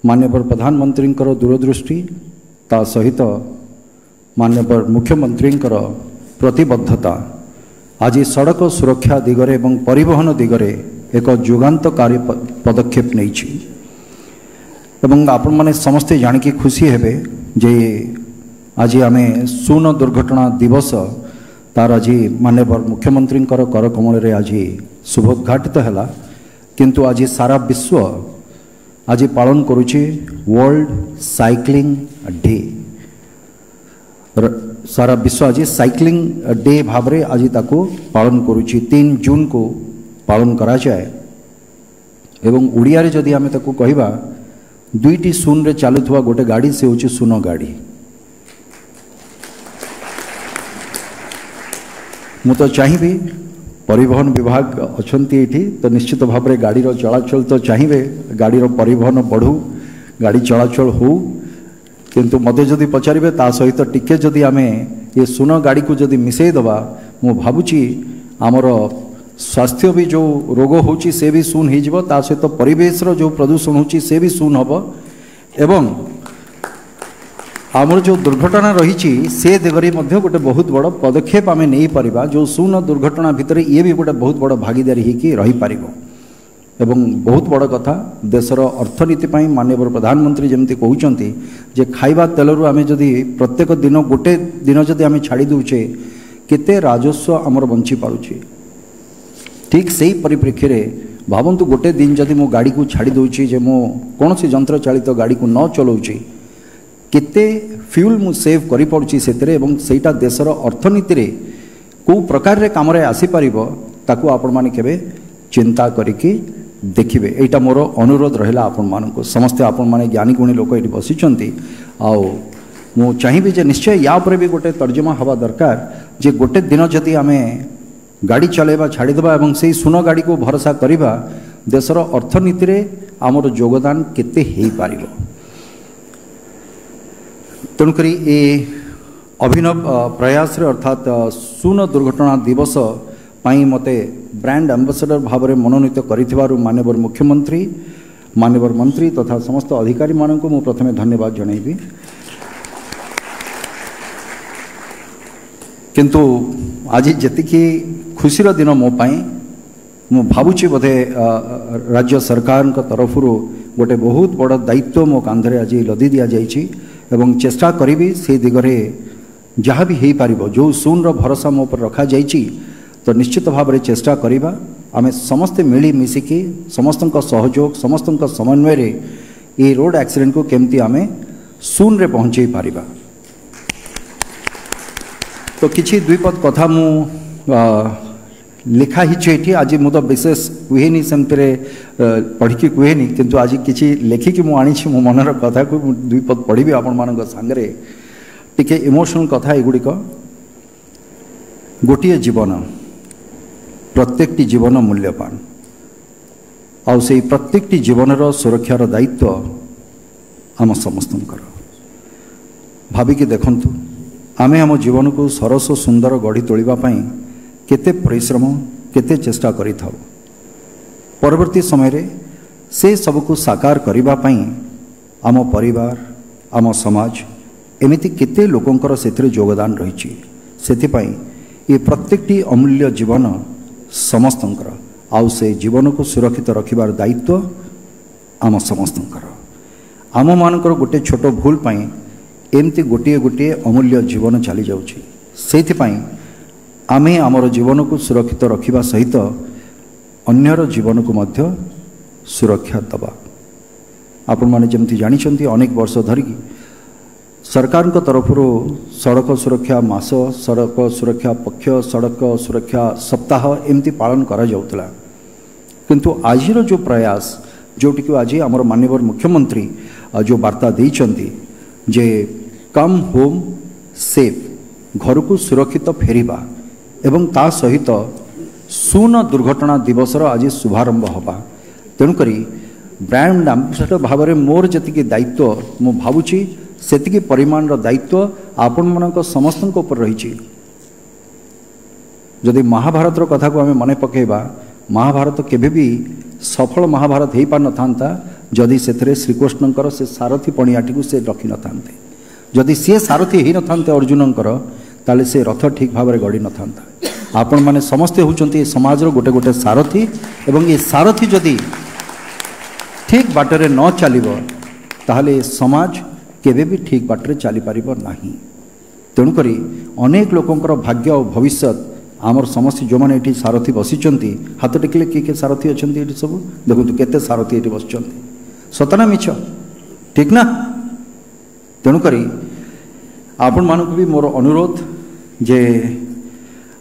माननीय प्रधानमंत्री दूरदृष्टि ता सहित माननीय मुख्यमंत्री प्रतिबद्धता आज सड़क सुरक्षा दिगरे एवं परिवहन दिगरे एक जुगान्तकारी पदक्षेप नहीं आपण माने समस्ते जानिकी खुशी हेबे जे आज आम शून्य दुर्घटना दिवस तार आज माननीय मुख्यमंत्री कर कमल आज शुभोद्घाटित है किंतु आज सारा विश्व आज पालन करुचे वर्ल्ड साइक्लिंग डे सारा विश्व आज साइक्लिंग डे भाव रे आज ताको पालन करुची 3 जून को पालन करा जाए एवं उड़िया रे जदि आमे ताको कहिबा दुईटी शून रे चालुथवा गोटे गाड़ी से होची शून्य गाड़ी मु तो चाहिए परिवहन विभाग अच्छी ये तो निश्चित भाव में गाड़ी चलाचल तो चाहिए गाड़ी परिवहन बढ़ू गाड़ी चलाचल हो किंतु मते जदि पचारे ता सहित टिके जदि आम ये शून्य गाड़ी को जदि मिसईदबा मु भावुची आमर स्वास्थ्य भी जो रोग होची से भी शून्य हो ता सहित परिवेश जो प्रदूषण होची से भी शून्य हम एवं आमर जो दुर्घटना रही से दिगरे गोटे बहुत बड़ पदक्षेप आम नहीं पारिबा जो शून्य दुर्घटना भितर ये भी गोटे बहुत बड़ भागीदारी होकि रही पारिबो एवं बहुत बड़ कथा देशर अर्थनीति पाई माननीय प्रधानमंत्री जमती कहउचंती जे खाइबा तेलरू आम जदि प्रत्येक दिन गोटे दिन जदि आम छाड़ी दउचे केते राजस्व आमर बंची पारुची ठीक सही परिप्रेक्षी रे भावंतु गोटे दिन जदि मो गाड़ी को छाड़ी दउची जे मो कोनोसी यंत्र चालित गाड़ी को न चलाउची केते फ्यूल मु सेव करि पड़ुची सेतरे एवं सेटा देशर अर्थनीति रे को प्रकार रे काम रे आसी परिबो ताकू आपण माने केबे चिंता करिकि देखिबे एटा मोर अनुरोध रहिला आपण मानको समस्त आपण माने ज्ञानी गुणी लोक एठी बसिचंती आउ मु चाहिबे जे निश्चय या ऊपर भी गोटे तर्जमा हवा दरकार जे गोटे दिन जदि आमे गाड़ी चलेबा छाड़ी देबा एवं सेही सुनो गाड़ी को भरोसा करिबा देशर अर्थनीति रे हमर योगदान केते हेई पारिबो तेणुकरी ये अभिनव प्रयास रे अर्थात शून्य दुर्घटना दिवस पाई मते ब्रांड एम्बेसडर भाव में मनोनीत करिथिबारु माननीय मुख्यमंत्री माननीय मंत्री तथा समस्त अधिकारी मानक मु प्रथमे धन्यवाद जणाइबी किंतु आज जेतिकी खुशीर दिन मो पाई मु भावुची बोधे राज्य सरकार तरफ गोटे बहुत बड़ दायित्व मो कांधरे आज लदी दिया जाइछि एवं चेष्टा करी से दिगरे जहाँ भी हो पार जो शून्य भरोसा मो पर रखा जाइछि तो निश्चित भाव में चेष्टा करिबा आमे समस्ते मिली मिसिकी समस्त सहयोग समस्त समन्वय रे ये रोड एक्सीडेंट को केमती आमे शून्य रे पहुँचे पारिबा तो किछि द्विपद कथा मु लिखा ही आज मु तो विशेष कहेनी सेमती पढ़ी कहेनी किंतु आज किसी लेखिकी मु आनी मो मनर कथा को दुईपद पढ़ी आपण मान सांगे टिके इमोशनल कथा एगुड़िक गोटे जीवन प्रत्येक जीवन मूल्यवान आउ से प्रत्येक जीवनर सुरक्षार दायित्व आम समस्त भाविकी देखंतु आमे आम जीवन को सरस सुंदर गढ़ी तोलिबा पई केते परिश्रम केते चेष्टा करि थाउ परवर्ती समय रे से सब को साकार करिबा पई आम परिवार आम समाज एमिति केते लोकंकर सेथिरे योगदान रहिछि सेथि पई ये प्रत्येकटी अमूल्य जीवन समस्तंकर आउ से जीवन को सुरक्षित रखिबार दायित्व आम समस्तंकर आम मानकर गोटे छोट भूल पई एमती गोटे गोटे अमूल्य जीवन चली जाउछि सेथि पई आमे आमर जीवन को सुरक्षित रखिबा सहित अन्यर जीवन को मध्य सुरक्षा दबा आपण माने जेमती जानिछंती अनेक वर्ष धरिकी सरकार को तरफ सड़क सुरक्षा मास सड़क सुरक्षा पक्ष सड़क सुरक्षा सप्ताह एमती पालन करा जाउतला किंतु आजिर जो प्रयास जोटी को आज आमर माननीय मुख्यमंत्री जो वार्ता देइछंती जे कम होम सेफ घर को सुरक्षित फेरिबा एवं ता सहित शून्य दुर्घटना दिवस आज शुभारंभ हवा तेणुकरी ब्रांड एम्बेसडर भाव में मोर जी दायित्व मु भावुची सेतिकी परिमाण दायित्व आपण मानक समस्त ऊपर रही जदि महाभारत कथा को आम मन पकेबा महाभारत केबे भी सफल महाभारत हो पार न था जदि से श्रीकृष्णकर से सारथी पणियाटी को से रखी न था जदि सी सारथी हो न था अर्जुनकर ताले से रथ ठीक भाव में गड़ी न था आपण मैंने समस्ते होती समाज गोटे गोटे सारथी एवं ये सारथी जदि ठीक बाटरे न चलो ताहले समाज केबे भी ठीक बाटरे चली पारिब नाही। तेणुक अनेक लोकंकर भाग्य और भविष्य आमर समस्त जो मैंने ये सारथी बसीचंती हाथ टेकिले किए सारथी अच्छा ये सब देखो केते सारथी ये बस सतना मिछ ठीक ना। तेणुक आपण मानक भी मोर अनुरोध जे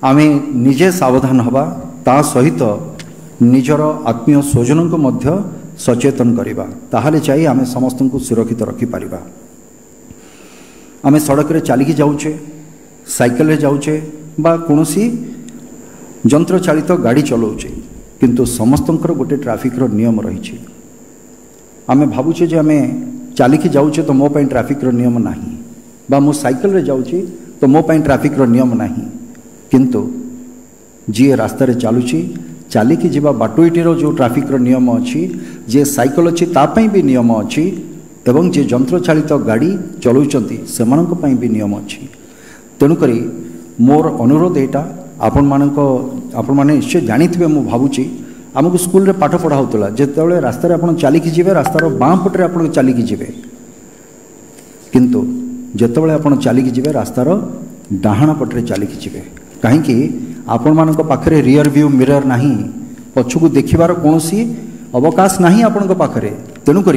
आमे निजे सावधान हवा ता सहित निजर आत्मीय स्वजन को मध्य सचेतन करिबा ताहाले चाहिए आमे समस्त को सुरक्षित रखि पारिबा। आमे सड़क रे चलिकी जाउचे साइकिल रे जाउचे बा कोनोसी यंत्र चालित गाड़ी चलाउचे किंतु समस्तंकर गोटे ट्रैफिक रो नियम रही आमे भाबुचे जे आमे चलिकी जाउचे तो मो पई ट्रैफिक रो नियम नाही बा मो साइकिल रे जाउची तो मो पई ट्रैफिक रो नियम नाही किंतु जी रास्ता रे चालुची चलिकी जीवा बाटोईटीर जो ट्रैफिक रो नियम अच्छी जे साइकिल अच्छी तापाई भी नियम अच्छी एवं जे यंत्र चालित गाड़ी चलाउचंती सेमानक पई भी नियम अच्छी। तेणुक मोर अनुरोध एटा आपण माने निश्चय जानिथिबे मु भाबुची आमको स्कूल रे पाठ पढ़ा होतला जेतेबेले रास्ता रे आपण चलिकी जीवे रास्तार बाँ पटे आपण चलिकी जीवे किंतु जेतेबेले आपण चलिकी जीवे रास्तार डाहाण पटे चलिकी जीवे कहीं आपण मानक पाखरे रियर व्यू मिरर नहीं पछकू देखिबार कोनोसी अवकाश नहीं आपण पाखरे। तेणुक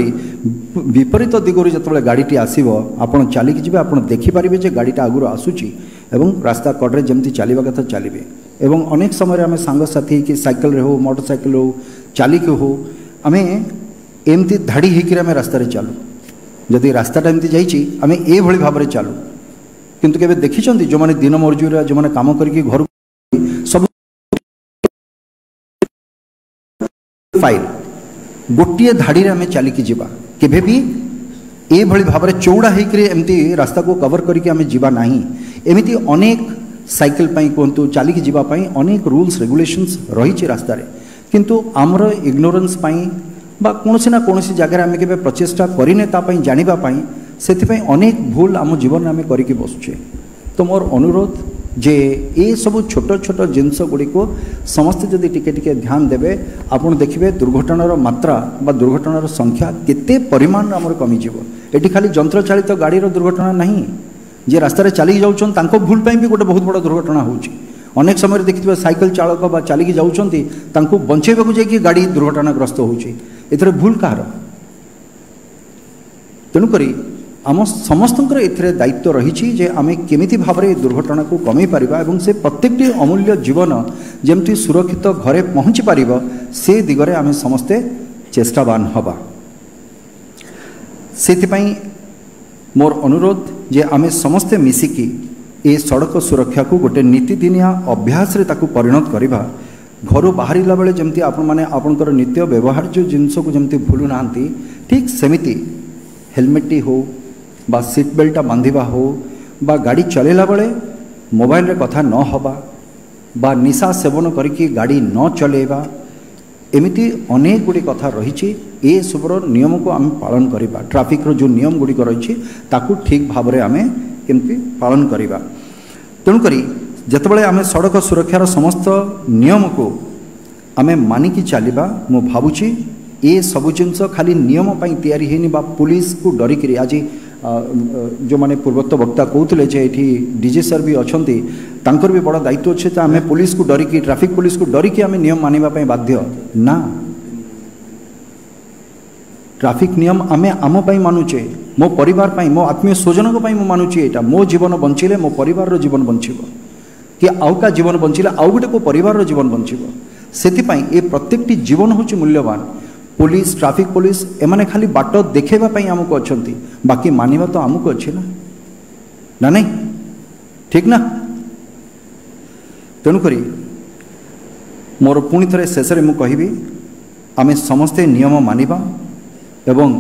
विपरीत दिगरु जेतेबेले गाड़ीटी आसीबो आपण चलिकी जीवे आपण देखि परिबे जे गाड़ीटा आगुर आसुची एवं रास्ता कड़े जमती चलिबा कथा चलिबे एवं अनेक समय आम सांगसाथी कि साइकिल रे हो मोटरसाइकिल हो चलिकी हो आम एमती धाड़ी होकर आम रास्तार चलू जदि रास्ताटा एमती जाइए आम ये भाव में चलू किंतु केबे देखिछंती जो माने दिन मजूरी जो माने काम करके घर सब फाइल गोटे धाड़ी आम चलिकी जीवा केबे भी ये भाव में चौड़ा होकर एमती रास्ता को कवर करके आम जीवा नहीं एमती अनेक साइकिल पाई कहतु चलिकी जीवा पाई अनेक रूल्स रेगुलेशंस रही रास्तार किंतु आमर इग्नोरेंस पाई बा कोनोसी ना कोनोसी जगह आम के प्रचेषा करें जानापी से अनेक भूल आम जीवन में करके बसुचे। तो मोर अनुरोध जे ये सब छोट छोट जिनस गुड़िक समस्ते जदि टिके टिके ध्यान देवे आपड़ देखिए दुर्घटनार मात्रा बा दुर्घटनार संख्या केते परिमाण आमर कमिजिव। एटी खाली यंत्र चालित गाड़ीर दुर्घटना नहीं जे रास्तार चलिकी जाउछन तांको भूल पाई भी गोटे बहुत बड़ दुर्घटना होउची। अनेक समय देखिए साइकिल चालक बा चलिकी जाउछंती तांको बंचेबाकू जाइए गाड़ी दुर्घटनाग्रस्त होउची एथरे भूल कहार। तेणुक आम समस्तंकर एथिरे दायित्व रही जे आमे केमिति भावरे दुर्घटना को कमी पारिबा एवं से प्रत्येकटी अमूल्य जीवन जेमती सुरक्षित घरे पहुँची पारिबा से दिगरे आमे समस्ते चेष्टावान हवा। सेथिपाई मोर अनुरोध जे आमे समस्ते मिसिकी ए सड़क सुरक्षा को गोटे नीतिदिनिया अभ्यास रे ताकू परिणत करिबा। घर बाहरिला बेले जमती आपण माने आपणकर नित्य व्यवहार जो जिनस को जमती भूलु नांती ठीक सेमिति हेलमेट हो बा सीट बेल्ट बांधिबा हो बा गाड़ी चलेला बेले मोबाइल रे कथा न हवा बा निशा सेवन करिकी गाड़ी न चलेबा एमिति अनेक गुड़ी कथा रही ए सबरो नियम को आम पालन करिबा। ट्रैफिक रो जो नियम गुड़ी रही ताकू ठीक भाव में आम केमती पालन करिबा। तेणुकरी जेतेबेले आम सड़क सुरक्षार समस्त नियम को आम मानिकी चलिबा मु भाबुची ये सब जिनस खाली नियम पाई तैयारी हेनी बा पुलिस को डरिकी आज जो माने पूर्वोक्त वक्ता कहते जे ये डीजी सर भी अच्छा तांकर भी बड़ा दायित्व अच्छे आम पुलिस को डरिकी ट्रैफिक पुलिस को डरिकी आम नियम मानिबा बाध्य ना। ट्रैफिक नियम आम आम पाई मानुचे मो परिवार पाई मो आत्मीय स्वजन को मु मानुचे एटा मो जीवन बंचिले मो परिवार रो जीवन बंचिबो कि आउ का जीवन बंचिले आउ गोटे को परिवार रो जीवन बंचिबो। सेथिपाई ए प्रत्येकटी जीवन होची मूल्यवान। पुलिस ट्रैफिक पुलिस एमाने खाली बाट देखेबा पाई आमको अच्छी बाकी मानिबा तो आमको अच्छे ना नहीं ठीक ना। तेणुकरी मोर पुणी थे शेष में मुझे आम समस्ते नियम मानिबा एवं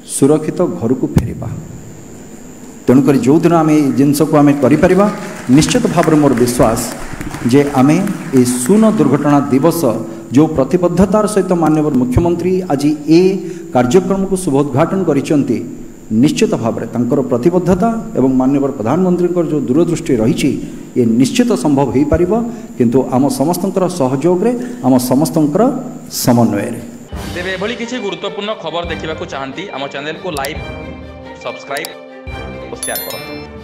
सुरक्षित घर को फेरिबा। तेणुक जो दिन आम जिनस को आम कर निश्चित भाव मोर विश्वास जे आम ए शून्य दुर्घटना दिवस जो प्रतिबद्धतार सहित माननीय मुख्यमंत्री आज ए कार्यक्रम को शुभोद्घाटन करिसेंती निश्चित भाव में तांकर प्रतिबद्धता एवं माननीय प्रधानमंत्री जो दूरदृष्टि रही ये निश्चित संभव हो पार किंतु आम समस्तंकर सहयोग रे आम समस्तंकर समन्वय रे। तेरे एभली किसी गुरुत्वपूर्ण खबर देखा चाहती आम चैनल को लाइक सब्सक्राइब और शेयर करो।